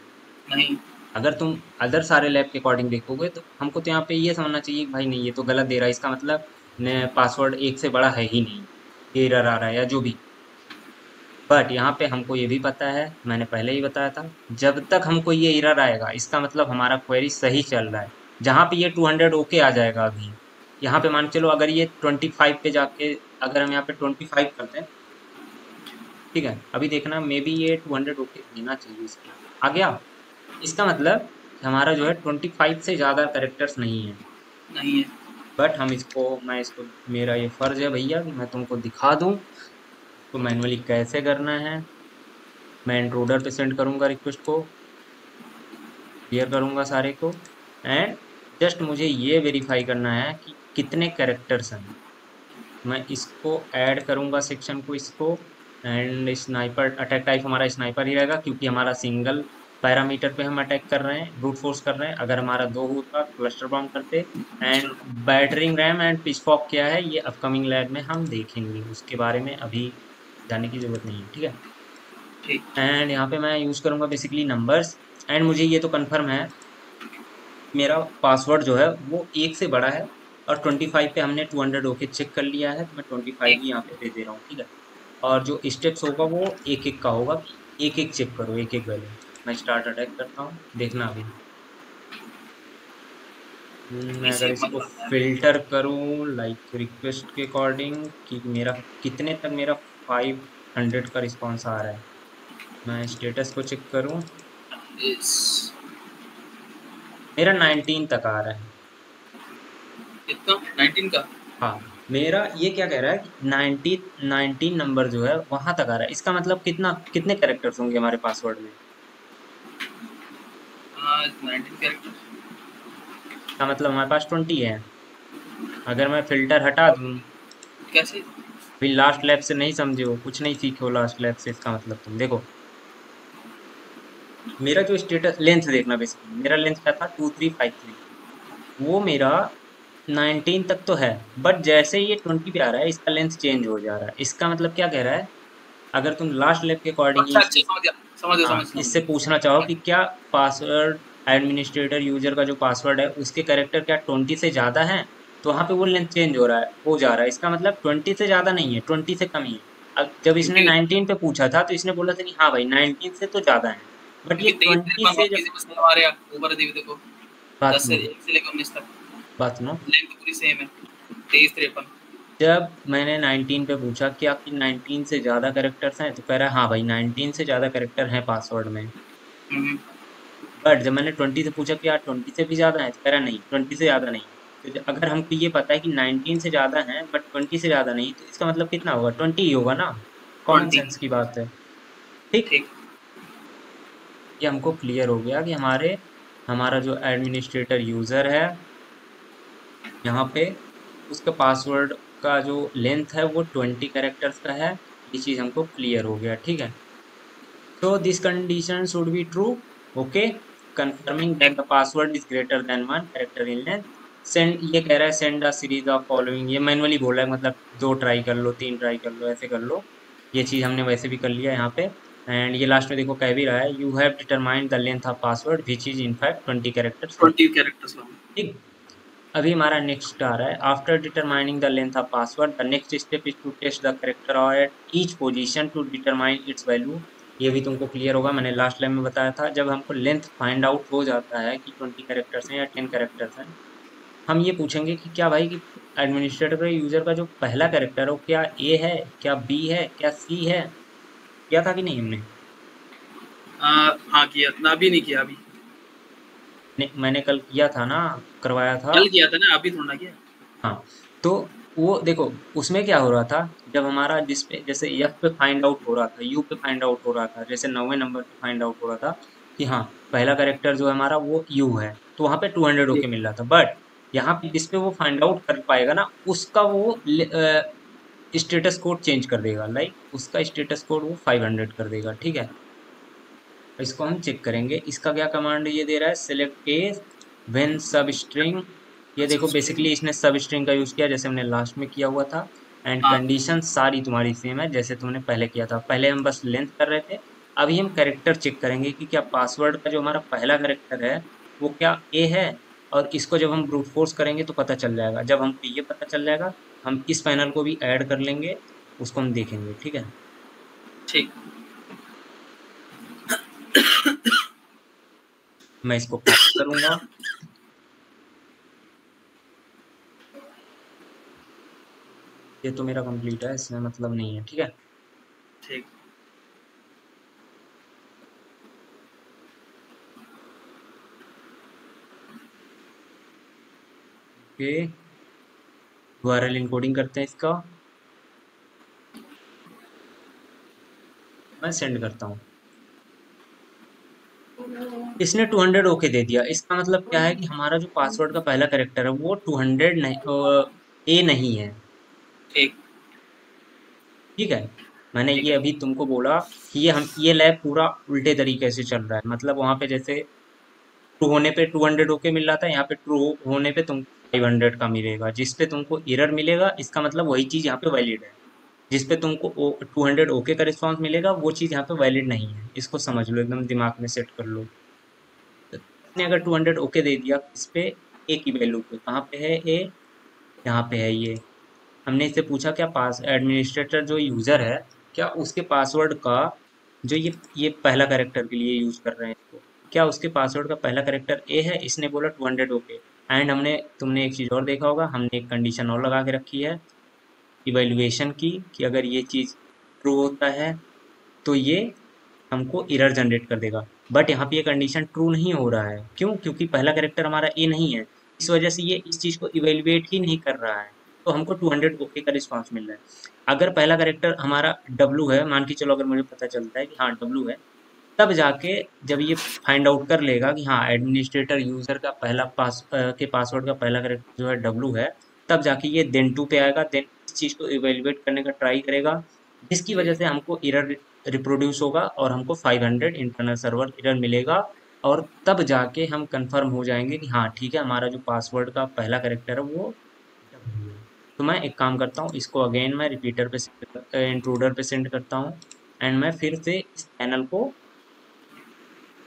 नहीं अगर तुम अदर सारे लैब के अकॉर्डिंग देखोगे तो हमको तो यहाँ पे ये समझना चाहिए कि भाई नहीं, ये तो गलत दे रहा है, इसका मतलब पासवर्ड 1 से बड़ा है ही नहीं, ये एरर आ रहा है या जो भी। बट यहाँ पे हमको ये भी पता है, मैंने पहले ही बताया था, जब तक हमको ये एरर आएगा इसका मतलब हमारा क्वेरी सही चल रहा है। जहाँ पे ये 200 ओके आ जाएगा अभी, यहाँ पे मान के चलो अगर ये 25 पे जाके, अगर हम यहाँ पे 25 करते हैं, ठीक है, अभी देखना मे बी ये 200 ओके देना चाहिए इसको, आ गया। इसका मतलब हमारा जो है 25 से ज़्यादा करेक्टर्स नहीं है। नहीं है। बट मैं इसको, मेरा ये फर्ज है भैया कि मैं तुमको दिखा दूं तो मैनुअली कैसे करना है। मैं इंट्रोडर पे सेंड करूंगा रिक्वेस्ट को, क्लियर करूंगा सारे को, एंड जस्ट मुझे ये वेरीफाई करना है कि कितने कैरेक्टर्स हैं। मैं इसको ऐड करूंगा सेक्शन को, इसको, एंड स्नाइपर अटैक टाइप हमारा स्नाइपर ही रहेगा क्योंकि हमारा सिंगल पैरामीटर पे हम अटैक कर रहे हैं, ब्रूट फोर्स कर रहे हैं। अगर हमारा 2 होता क्लस्टर बॉम्ब करते। एंड बैटरिंग रैम एंड पिचफॉक क्या है ये अपकमिंग लैब में हम देखेंगे, उसके बारे में अभी जाने की जरूरत नहीं है, ठीक है। ठीक। एंड यहाँ पे मैं यूज़ करूँगा बेसिकली नंबर्स। एंड मुझे ये तो कंफर्म है मेरा पासवर्ड जो है वो 1 से बड़ा है, और 25 पे हमने 200 ओके चेक कर लिया है, तो मैं 25 ही यहाँ पे दे दे रहा हूँ, ठीक है। और जो स्टेप्स होगा वो एक एक का होगा, एक एक चेक करो, एक एक वैल्यू। मैं स्टार्ट अटैक करता हूँ, देखना अभी। मैं इसे अगर मत इसको करना है। फिल्टर करूँ लाइक रिक्वेस्ट के अकॉर्डिंग कि मेरा कितने तक मेरा 500 का रिस्पॉन्स आ रहा है, मैं स्टेटस को चेक करूँ, इस मेरा 19 तक आ रहा है। कितना 19 का। हाँ, मेरा ये क्या कह रहा है कि 19 नंबर जो है वहां तक आ रहा है, इसका मतलब कितने कैरेक्टर्स होंगे हमारे पासवर्ड में। 19 कैरेक्टर। इसका मतलब हमारे पास 20 है। अगर मैं फिल्टर हटा दूं, कैसे। फिर लास्ट लैब से नहीं समझे हो, कुछ नहीं सीखे हो लास्ट लैब से, इसका मतलब तुम देखो मेरा जो स्टेटस लेंथ देखना, बेसिकली मेरा लेंथ क्या था 2353, वो मेरा 19 तक तो है। बट जैसे ही ये 20 पे आ रहा है इसका लेंथ चेंज हो जा रहा है, इसका मतलब क्या कह रहा है, अगर तुम लास्ट लैब के अकॉर्डिंग ही अच्छा अच्छा इससे, समझ गया समझ गया हाँ, समझ इससे गया। पूछना चाहो कि क्या पासवर्ड एडमिनिस्ट्रेटर यूजर का जो पासवर्ड है उसके कैरेक्टर क्या 20 से ज्यादा है, तो वहां पे वो लेंथ चेंज हो रहा है, हो जा रहा है। इसका मतलब 20 से ज्यादा नहीं है, 20 से कम ही है। अब जब इसने क्योंकि 19 पे पूछा था तो इसने बोला था कि हाँ भाई 19 से तो ज्यादा है, बट ये क्योंकि 23 20 53 से और जब, किसी में से हमारे ऊपर दी देखो। बात 10 से सुनो, 1 से लेकर 19 तक बात सुनो, लेंथ पूरी सेम है। 23 53। जब मैंने 19 पे पूछा कि आपकी 19 से ज्यादा कैरेक्टर्स हैं, तो कह रहा है हाँ भाई 19 से ज्यादा कैरेक्टर हैं पासवर्ड में। हम्म। बट जब मैंने 20 से पूछा कि यार 20 से भी ज्यादा है, तो कह रहा नहीं 20 से ज्यादा नहीं है। तो अगर हमको ये पता है कि 19 से ज्यादा है बट 20 से ज्यादा नहीं, तो इसका मतलब कितना होगा, 20 ही होगा ना। कॉमन 20। सेंस की बात है, ठीक। ठीक। ये हमको क्लियर हो गया कि हमारा जो एडमिनिस्ट्रेटर यूजर है यहाँ पे, उसका पासवर्ड का जो लेंथ है वो 20 कैरेक्टर्स का है। ये चीज हमको क्लियर हो गया, ठीक है। So this condition should be true. Okay. Confirming that ठीक। the password is greater than 1 character in length. Send, ये कह रहा है send a series of following, ये मैनुअली बोल रहा है, मतलब 2 ट्राई कर लो, 3 ट्राई कर लो, ऐसे कर लो। ये चीज हमने वैसे भी कर लिया यहाँ पे। एंड ये लास्ट में देखो कह भी रहा है you have determined the length of password which is in fact 20 characters long, 20 characters long. ठीक। अभी हमारा नेक्स्ट आ रहा है, after determining the length of password the next step is to test the character और at each position to determine its value. ये भी तुमको क्लियर होगा, मैंने लास्ट लाइन में बताया था, जब हमको लेंथ फाइंड आउट हो जाता है कि 20 कैरेक्टर्स हैं या 10 कैरेक्टर्स हैं, हम ये पूछेंगे कि क्या भाई कि एडमिनिस्ट्रेटर का यूजर का जो पहला कैरेक्टर है वो क्या ए है, क्या बी है, क्या सी है। किया था कि नहीं हमने? हाँ किया ना, अभी नहीं किया अभी। मैंने कल किया था ना, करवाया था। कल किया था ना, अभी थोड़ा किया। हाँ, तो वो देखो उसमें क्या हो रहा था, जब हमारा जिस पे जैसे एफ पे फाइंड आउट हो रहा था, यू पे फाइंड आउट हो रहा था, जैसे 9वें नंबर पे फाइंड आउट हो रहा था कि हाँ पहला कैरेक्टर जो है हमारा वो यू है, तो वहां पे 200 ठीक। ओके मिल रहा था। बट यहाँ पे जिस पे वो फाइंड आउट कर पाएगा ना, उसका वो स्टेटस कोड चेंज कर देगा, लाइक उसका स्टेटस कोड वो 500 कर देगा, ठीक है। इसको हम चेक करेंगे। इसका क्या कमांड ये दे रहा है, सिलेक्ट ए व्हेन सब स्ट्रिंग। ये देखो बेसिकली इसने सब स्ट्रिंग का यूज किया जैसे हमने लास्ट में किया हुआ था। एंड हाँ कंडीशन सारी तुम्हारी सेम है जैसे तुमने पहले किया था। पहले हम बस लेंथ कर रहे थे, अभी हम कैरेक्टर चेक करेंगे कि क्या पासवर्ड का जो हमारा पहला कैरेक्टर है वो क्या ए है। और इसको जब हम ब्रूट फोर्स करेंगे तो पता चल जाएगा। जब हमको ये पता चल जाएगा हम इस पैनल को भी ऐड कर लेंगे, उसको हम देखेंगे। ठीक है, ठीक। मैं इसको कॉपी करूंगा। ये तो मेरा कंप्लीट है, इसमें मतलब नहीं है। ठीक है, ठीक। ओके, URL इनकोडिंग करते हैं इसका, मैं सेंड करता हूँ। इसने 200 ओके दे दिया। इसका मतलब क्या है कि हमारा जो पासवर्ड का पहला कैरेक्टर है वो 200 नहीं, ए नहीं है। ठीक। ठीक है, मैंने ठीक ये है। अभी तुमको बोला कि ये लैब पूरा उल्टे तरीके से चल रहा है। मतलब वहां पे जैसे ट्रू होने पे 200 ओके मिल रहा था, यहाँ पे ट्रू होने पे तुमको 500 का मिलेगा। जिस पे तुमको एरर मिलेगा इसका मतलब वही चीज यहाँ पे वैलिड है। जिस पे तुमको 200 ओके का रिस्पॉन्स मिलेगा वो चीज यहाँ पे वैलिड नहीं है। इसको समझ लो, एकदम दिमाग में सेट कर लो। तो इसने अगर 200 ओके दे दिया इस पे, ए की वैल्यू पे, कहाँ पे है ए, यहाँ पे है ये। हमने इससे पूछा क्या पास एडमिनिस्ट्रेटर जो यूजर है क्या उसके पासवर्ड का जो ये पहला कैरेक्टर के लिए यूज कर रहे हैं इसको, क्या उसके पासवर्ड का पहला कैरेक्टर ए है। इसने बोला 200 ओके। एंड तुमने एक चीज और देखा होगा, हमने एक कंडीशन और लगा के रखी है इवेल्युएशन की, कि अगर ये चीज ट्रू होता है तो ये हमको एरर जनरेट कर देगा। बट यहाँ पे ये कंडीशन ट्रू नहीं हो रहा है। क्यों? क्योंकि पहला कैरेक्टर हमारा ए नहीं है, इस वजह से ये इस चीज को इवेल्युएट ही नहीं कर रहा है। तो हमको 200 ओके का रिस्पॉन्स मिल रहा है। अगर पहला कैरेक्टर हमारा डब्लू है, मान के चलो अगर मुझे पता चलता है कि हाँ डब्लू है, तब जाके जब ये फाइंड आउट कर लेगा कि हाँ एडमिनिस्ट्रेटर यूजर का पहला के पासवर्ड का पहला कैरेक्टर जो है डब्लू है, तब जाके ये देन टू पे आएगा। देन इस चीज को इवेल्युएट करने का ट्राई करेगा, जिसकी वजह ठीक। से हमको एरर रिप्रोड्यूस होगा और हमको 500 इंटरनल सर्वर एरर मिलेगा। और तब जाके हम कंफर्म हो जाएंगे कि हाँ ठीक है, हमारा जो पासवर्ड का पहला कैरेक्टर है वो W है। तो मैं एक काम करता हूँ, इसको अगेन मैं रिपीटर पे इंट्रूडर पे सेंड करता हूँ। एंड मैं फिर से इस पैनल को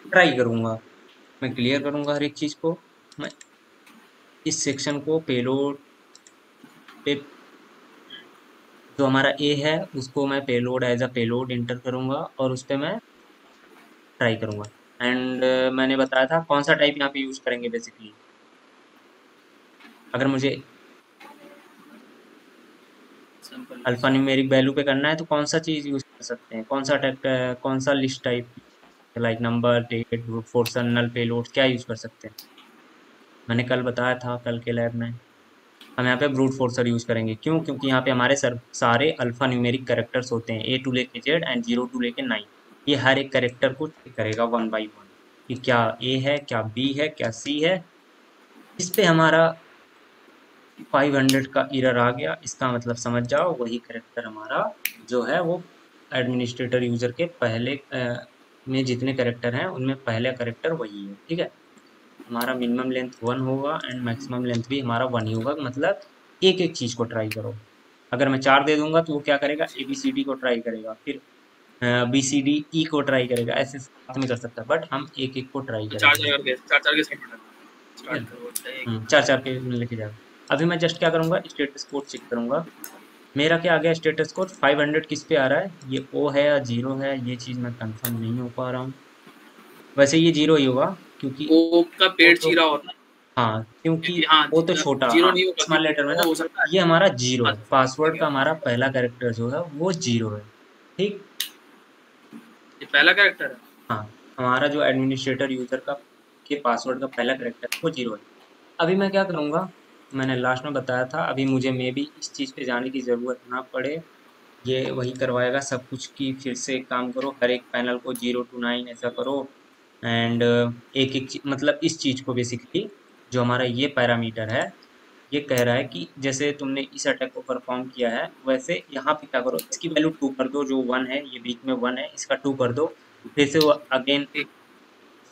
ट्राई करूंगा, मैं क्लियर करूंगा हर एक चीज को। मैं इस सेक्शन को पेलोड पे जो हमारा ए है उसको मैं payload as a payload enter करूंगा और उस पर मैं ट्राई करूंगा। एंड मैंने बताया था कौन सा टाइप यहाँ पे यूज करेंगे बेसिकली। अगर मुझे सिंपल। अल्फा न्यूमेरिक वैल्यू पे करना है तो कौन सा चीज यूज कर सकते हैं, कौन सा टाइप, कौन सा list type, like number, date, brute force, null payload, क्या यूज कर सकते हैं। मैंने कल बताया था, कल के लैब में हम यहाँ पे ब्रूट फोर्सर यूज करेंगे। क्यों? क्योंकि यहाँ पे हमारे सारे अल्फा न्यूमेरिक कैरेक्टर्स होते हैं, ए टू लेके जेड एंड 0 टू लेके 9। ये हर एक कैरेक्टर को चेक करेगा वन बाई वन कि क्या ए है, क्या बी है, क्या सी है। इस पे हमारा 500 का एरर आ गया, इसका मतलब समझ जाओ वही कैरेक्टर हमारा जो है वो एडमिनिस्ट्रेटर यूजर के पहले में जितने कैरेक्टर हैं उनमें पहला कैरेक्टर वही है। ठीक है, हमारा मिनिमम लेंथ 1 होगा एंड मैक्सिमम लेंथ भी हमारा 1 ही होगा। मतलब एक एक चीज को ट्राई करो। अगर मैं 4 दे दूंगा तो वो क्या करेगा, ABCD को ट्राई करेगा, फिर BCDE को ट्राई करेगा, ऐसे साथ में कर सकता है। बट हम एक एक को ट्राई चार करेंगे। चार करके साइड में ठीक है, स्टार्ट करो एक। 4 4 के लेके जाएगा। अभी मैं जस्ट क्या करूंगा, स्टेटस कोड चेक करूंगा। मेरा क्या आ गया स्टेटस कोड, 500 किस पे आ रहा है, ये O है या 0 है, ये चीज मैं कंफर्म नहीं हो पा रहा हूँ। वैसे ये 0 ही होगा क्योंकि ओ का वो पेड़ तो, चीरा होता है हाँ क्योंकि क्योंकि हाँ वो तो छोटा, जीरो हाँ नहीं होगा स्मॉल क्योंकि लेटर में वो ना। हो सकता है। ये हमारा 0 है, अच्छा ठीक पासवर्ड है। का हमारा पहला कैरेक्टर जो है वो 0 है। ठीक, ये पहला कैरेक्टर है। हाँ हमारा जो एडमिनिस्ट्रेटर यूजर का के पासवर्ड का पहला कैरेक्टर वो 0 है। अभी मैं क्या करूँगा, मैंने लास्ट में बताया था, अभी मुझे मे भी इस चीज़ पे जाने की ज़रूरत ना पड़े। ये वही करवाएगा सब कुछ की फिर से एक काम करो, हर एक पैनल को 0 to 9 ऐसा करो। एंड एक एक मतलब इस चीज़ को बेसिकली जो हमारा ये पैरामीटर है, ये कह रहा है कि जैसे तुमने इस अटैक को परफॉर्म किया है वैसे यहाँ पे क्या करो, इसकी वैल्यू 2 कर दो, जो 1 है ये बीच में 1 है, इसका 2 कर दो। फिर से वो अगेन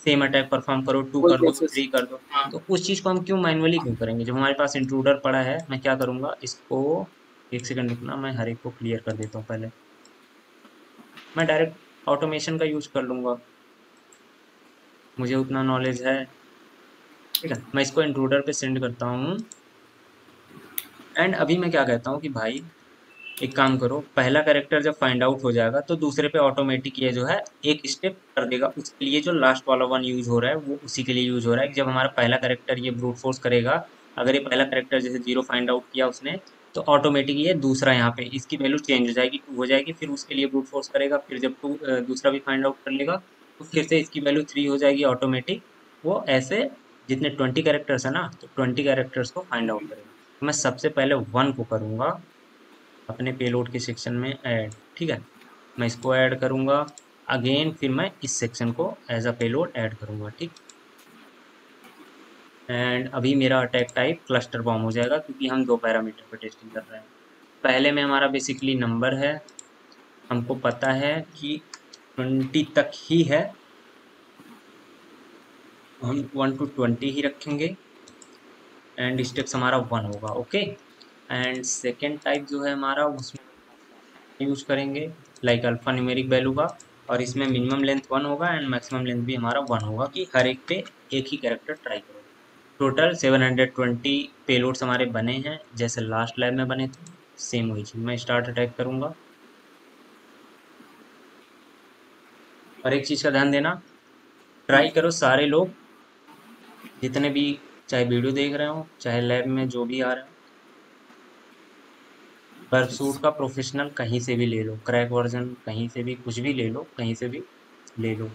सेम अटैक परफॉर्म करो, 2 वही कर दो, प्रोसेस। 3 कर दो। हाँ तो उस चीज़ को हम क्यों मैनुअली क्यों करेंगे? जब हमारे पास इंट्रूडर पड़ा है, मैं क्या करूँगा इसको, एक सेकंड रुकना, मैं हर एक को क्लियर कर देता हूँ पहले। मैं डायरेक्ट ऑटोमेशन का यूज कर लूँगा, मुझे उतना नॉलेज है। ठीक है, मैं इसको इंट्रूडर पे सेंड करता हूँ। एंड अभी मैं क्या कहता हूँ कि भाई एक काम करो, पहला कैरेक्टर जब फाइंड आउट हो जाएगा तो दूसरे पे ऑटोमेटिक ये जो है एक स्टेप कर देगा। उसके लिए जो लास्ट वाला वन यूज हो रहा है वो उसी के लिए यूज हो रहा है कि जब हमारा पहला कैरेक्टर ये ब्रूट फोर्स करेगा, अगर ये पहला कैरेक्टर जैसे 0 फाइंड आउट किया उसने, तो ऑटोमेटिक ये दूसरा यहाँ पे इसकी वैल्यू चेंज हो जाएगी, 2 हो जाएगी, फिर उसके लिए ब्रूट फोर्स करेगा, फिर जब दूसरा भी फाइंड आउट कर लेगा तो फिर से इसकी वैल्यू 3 हो जाएगी ऑटोमेटिक। वो ऐसे जितने 20 कैरेक्टर्स है ना, तो 20 कैरेक्टर्स को फाइंड आउट करेगा। तो मैं सबसे पहले 1 को करूँगा अपने पेलोड के सेक्शन में ऐड। ठीक है, मैं इसको ऐड करूँगा, अगेन फिर मैं इस सेक्शन को एज अ पेलोड ऐड करूँगा। ठीक, एंड अभी मेरा अटैक टाइप क्लस्टर बॉम्ब हो जाएगा क्योंकि हम 2 पैरामीटर पर टेस्टिंग कर रहे हैं। पहले में हमारा बेसिकली नंबर है, हमको पता है कि 20 तक ही है, हम 1 to 20 ही रखेंगे एंड स्टेप्स हमारा 1 होगा। ओके, एंड सेकेंड टाइप जो है हमारा उसमें यूज करेंगे लाइक अल्फा न्यूमेरिक वैल्यू का, और इसमें मिनिमम लेंथ 1 होगा एंड मैक्सिमम लेंथ भी हमारा 1 होगा कि हर एक पे एक ही कैरेक्टर ट्राई करो। टोटल 720 पेलोड्स हमारे बने हैं जैसे लास्ट लैब में बने थे, सेम वही चीज। मैं स्टार्ट अटैक करूंगा, और एक चीज का ध्यान देना, ट्राई करो सारे लोग जितने भी, चाहे वीडियो देख रहे हो चाहे लैब में जो भी आ रहे हो, बर्फ सूट का प्रोफेशनल कहीं से भी ले लो, क्रैक वर्जन कहीं से भी, कुछ भी ले लो, कहीं से भी ले लो।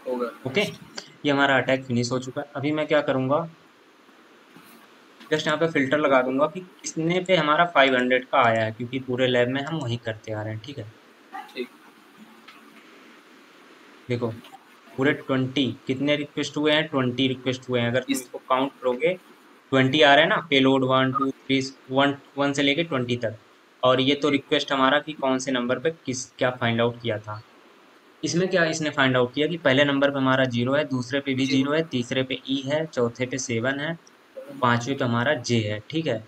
हो गया। ओके, ये हमारा अटैक फिनिश हो चुका है। अभी मैं क्या करूंगा, जस्ट यहाँ पे फिल्टर लगा दूंगा कि किसने पे हमारा 500 का आया है, क्योंकि पूरे लैब में हम वही करते आ रहे हैं। ठीक है, ठीक। देखो पूरे 20 कितने रिक्वेस्ट हुए हैं, 20 रिक्वेस्ट हुए हैं। अगर तुम इस इसको काउंट करोगे 20 आ रहे हैं ना, पेलोड 1 2 3 1 से लेके 20 तक। और ये तो ठीक। रिक्वेस्ट हमारा कि कौन से नंबर पे किस क्या फाइंड आउट किया था। इसमें क्या इसने फाइंड आउट किया कि पहले नंबर पे हमारा 0 है, दूसरे पे भी 0 है, तीसरे पे ई है, चौथे पे 7 है, पांचवे पे हमारा जे है। ठीक है,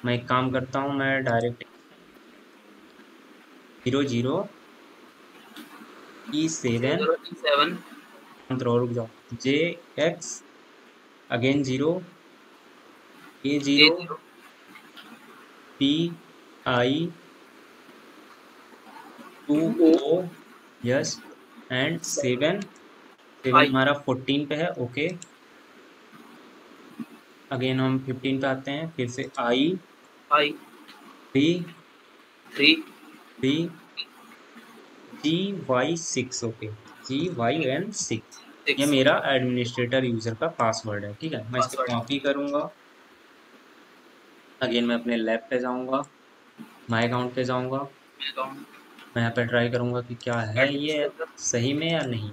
मैं एक काम करता हूँ, मैं डायरेक्ट 0 0 E7, 007 रुक जाओ, J X, again 0, A A 0, 0 P I 2 O O, yes, and 7 7 I हमारा 14 पे है। ओके, अगेन हम 15 पे आते हैं, फिर से आई आई 3 3 3 जी वाई 6। ओके, जी वाई एन 6, ये 6 मेरा एडमिनिस्ट्रेटर यूजर का पासवर्ड है। ठीक है, मैं इसको पासवर्ड कॉपी करूंगा, अगेन मैं अपने लैब पे जाऊंगा, माय अकाउंट पे जाऊंगा, अकाउंट मैं यहाँ पे ट्राई करूंगा कि क्या है ये एडमिनिस्ट्रेटर। सही में या नहीं।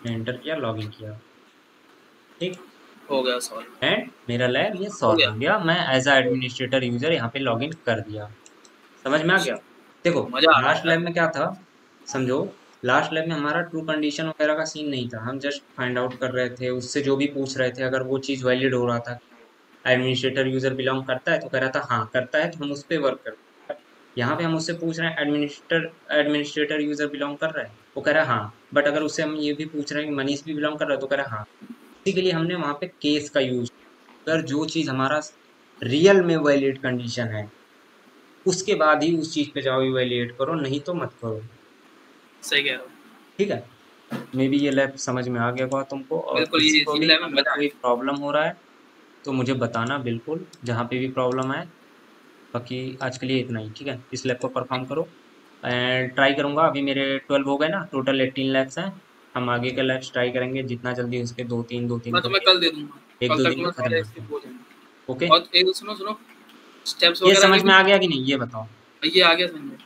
मैं एंटर किया, लॉगिन किया, ठीक, हो गया सॉल्व। एंड मेरा लैब ये हो सॉल्व गया। हो गया। मैं एज अ एडमिनिस्ट्रेटर यूजर यहाँ पे लॉगिन कर दिया। समझ में आ गया? देखो मजा आ रहा है लास्ट यार। लैब में क्या था, समझो, लास्ट लैब में हमारा ट्रू कंडीशन वगैरह का सीन नहीं था, हम जस्ट फाइंड आउट कर रहे थे, उससे जो भी पूछ रहे थे अगर वो चीज़ वैलिड हो रहा था, एडमिनिस्ट्रेटर यूजर बिलोंग करता है, तो कह रहा था हाँ करता है, तो हम उस पर वर्क करते हैं। यहाँ पे हम उससे पूछ रहे हैं एडमिनिस्ट्रेटर यूजर बिलोंग कर रहा है, वो कह रहा है हाँ, बट अगर उससे हम ये भी पूछ रहे हैं कि मनीष भी बिलोंग कर रहा है, तो कह रहा है हाँ। इसी के लिए हमने वहाँ पे केस का यूज, अगर जो चीज़ हमारा रियल में वैलिड कंडीशन है उसके बाद ही उस चीज़ पे जाओ इवैल्यूएट करो, नहीं तो मत करो। सही कह रहा हूँ। ठीक है, मे बी ये लैब समझ में आ गया होगा तुमको, और बिल्कुल, किसी ये को इसी भी लाइन में अगर मजा कोई आया। प्रॉब्लम हो रहा है तो मुझे बताना बिल्कुल, जहाँ पे भी प्रॉब्लम है। बाकी आज के लिए इतना ही, ठीक है, इस लैब को परफॉर्म करो एंड ट्राई करूंगा। अभी मेरे 12 हो गए ना, टोटल 18 लैब्स हैं, हम आगे के लैब्स ट्राई करेंगे जितना जल्दी हो सके, दो तीन मैं तुम्हें करके कल दे दूंगा। एक कल दो तक दिन में तुम्हें खत्म सारे करते हैं। स्किप हो जाएंगे। ओके, और एक सुनो सुनो, स्टेप्स ये वगैरह समझ भी में आ गया कि नहीं ये बताओ। ये आ गया समझ में।